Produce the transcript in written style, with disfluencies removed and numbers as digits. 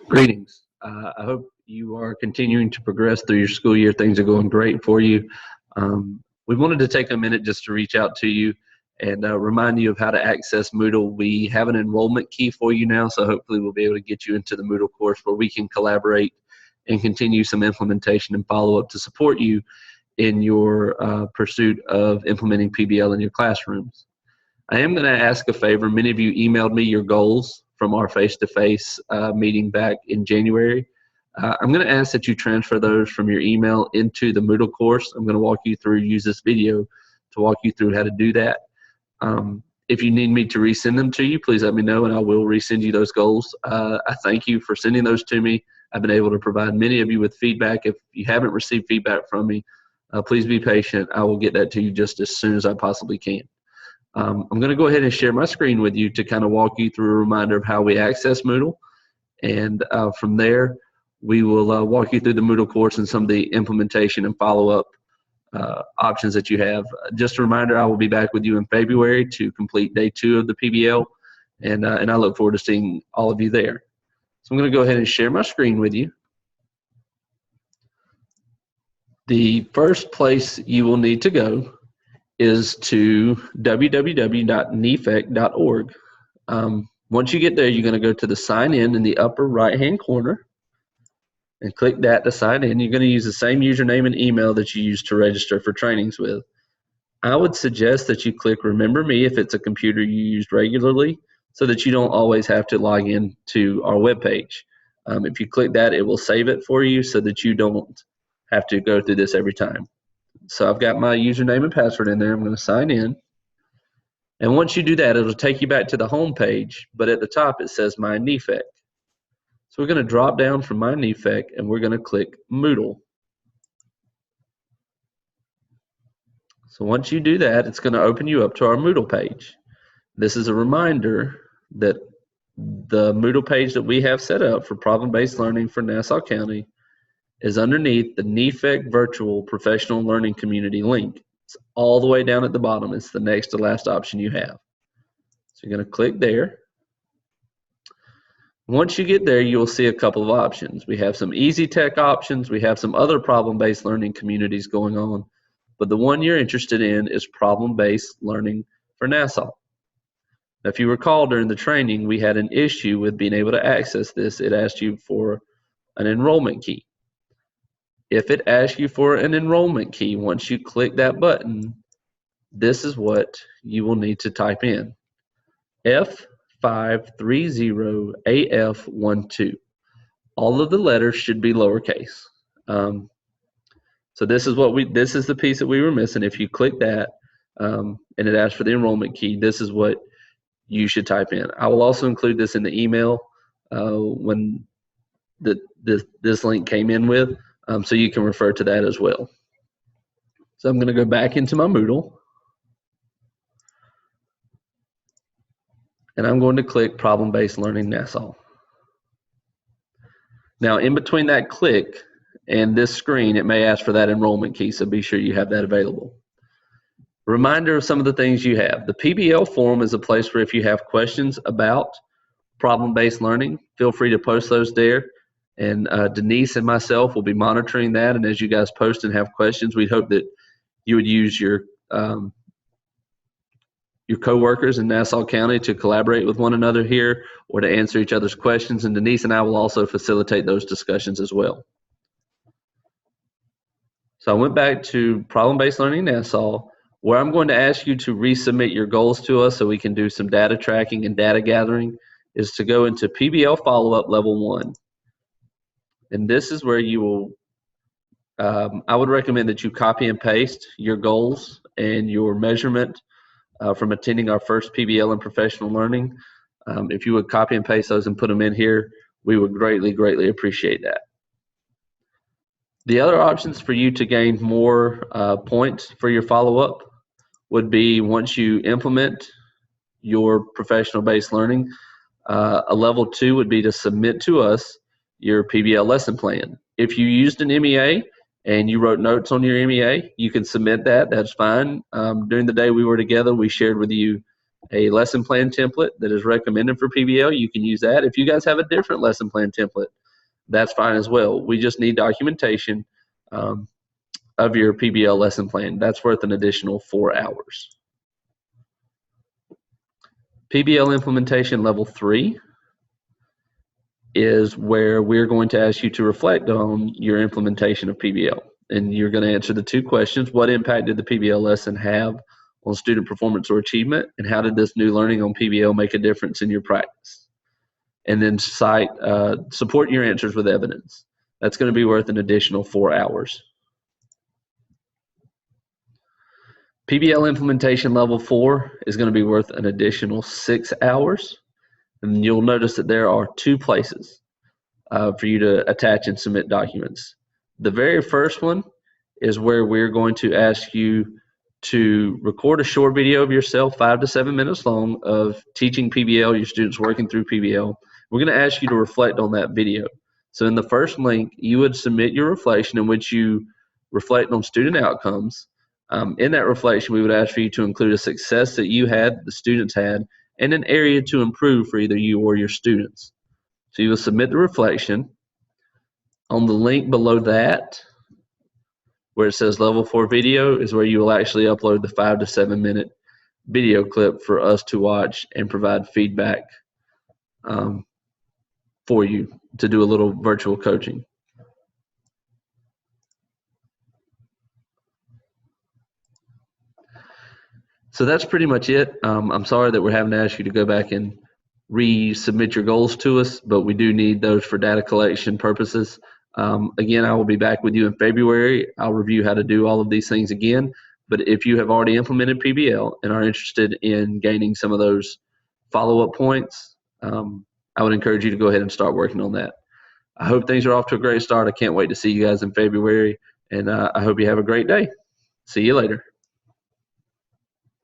Greetings. I hope you are continuing to progress through your school year. Things are going great for you. We wanted to take a minute just to reach out to you and remind you of how to access Moodle. We have an enrollment key for you now, so hopefully we'll be able to get you into the Moodle course where we can collaborate and continue some implementation and follow-up to support you in your pursuit of implementing PBL in your classrooms. I am going to ask a favor. Many of you emailed me your goals from our face-to-face meeting back in January. I'm going to ask that you transfer those from your email into the Moodle course. I'm going to walk you through, use this video to walk you through how to do that. If you need me to resend them to you, please let me know and I will resend you those goals. I thank you for sending those to me. I've been able to provide many of you with feedback. If you haven't received feedback from me, please be patient. I will get that to you just as soon as I possibly can. I'm going to go ahead and share my screen with you to kind of walk you through a reminder of how we access Moodle. And from there, we will walk you through the Moodle course and some of the implementation and follow-up options that you have. Just a reminder, I will be back with you in February to complete day 2 of the PBL, and I look forward to seeing all of you there. So I'm going to go ahead and share my screen with you. The first place you will need to go is to www.nefec.org. Once you get there, you're going to go to the sign in the upper right-hand corner and click that to sign in. You're going to use the same username and email that you used to register for trainings with. I would suggest that you click Remember Me if it's a computer you use regularly so that you don't always have to log in to our webpage. If you click that, it will save it for you so that you don't have to go through this every time. So I've got my username and password in there. I'm going to sign in. And once you do that, it'll take you back to the home page, but at the top it says My NEFEC. So we're going to drop down from My NEFEC and we're going to click Moodle. So once you do that, it's going to open you up to our Moodle page. This is a reminder that the Moodle page that we have set up for problem-based learning for Nassau County is underneath the NEFEC Virtual Professional Learning Community link. It's all the way down at the bottom. It's the next to last option you have. So you're going to click there. Once you get there, you'll see a couple of options. We have some easy tech options. We have some other problem-based learning communities going on. But the one you're interested in is problem-based learning for Nassau. Now, if you recall during the training, we had an issue with being able to access this. It asked you for an enrollment key. If it asks you for an enrollment key, once you click that button, this is what you will need to type in. F530AF12. All of the letters should be lowercase. So this is the piece that we were missing. If you click that and it asks for the enrollment key, this is what you should type in. I will also include this in the email when this link came in with. So you can refer to that as well. So I'm going to go back into my Moodle. And I'm going to click Problem-Based Learning Nassau. Now, in between that click and this screen, it may ask for that enrollment key, so be sure you have that available. Reminder of some of the things you have. The PBL forum is a place where if you have questions about problem-based learning, feel free to post those there. And Denise and myself will be monitoring that. And as you guys post and have questions, we hope that you would use your coworkers in Nassau County to collaborate with one another here or to answer each other's questions. And Denise and I will also facilitate those discussions as well. So I went back to Problem-Based Learning Nassau, where I'm going to ask you to resubmit your goals to us so we can do some data tracking and data gathering, is to go into PBL Follow-Up Level 1. And this is where you will, I would recommend that you copy and paste your goals and your measurement from attending our first PBL in professional learning. If you would copy and paste those and put them in here, we would greatly, greatly appreciate that. The other options for you to gain more points for your follow-up would be once you implement your professional-based learning, a level 2 would be to submit to us your PBL lesson plan. If you used an MEA and you wrote notes on your MEA, you can submit that. That's fine. During the day we were together, we shared with you a lesson plan template that is recommended for PBL, you can use that. If you guys have a different lesson plan template, that's fine as well. We just need documentation of your PBL lesson plan. That's worth an additional 4 hours. PBL implementation level 3 is where we're going to ask you to reflect on your implementation of PBL. And you're going to answer the 2 questions. What impact did the PBL lesson have on student performance or achievement? And how did this new learning on PBL make a difference in your practice? And then support your answers with evidence. That's going to be worth an additional 4 hours. PBL implementation level 4 is going to be worth an additional 6 hours. And you'll notice that there are 2 places for you to attach and submit documents. The very first one is where we're going to ask you to record a short video of yourself, 5 to 7 minutes long, of teaching PBL, your students working through PBL. We're going to ask you to reflect on that video. So in the first link, you would submit your reflection in which you reflect on student outcomes. In that reflection, we would ask for you to include a success that you had, the students had, and an area to improve for either you or your students. So you will submit the reflection. On the link below that, where it says level 4 video, is where you will actually upload the 5 to 7 minute video clip for us to watch and provide feedback for you to do a little virtual coaching. So that's pretty much it. I'm sorry that we're having to ask you to go back and resubmit your goals to us, but we do need those for data collection purposes. Again, I will be back with you in February. I'll review how to do all of these things again. But if you have already implemented PBL and are interested in gaining some of those follow-up points, I would encourage you to go ahead and start working on that. I hope things are off to a great start. I can't wait to see you guys in February, and I hope you have a great day. See you later.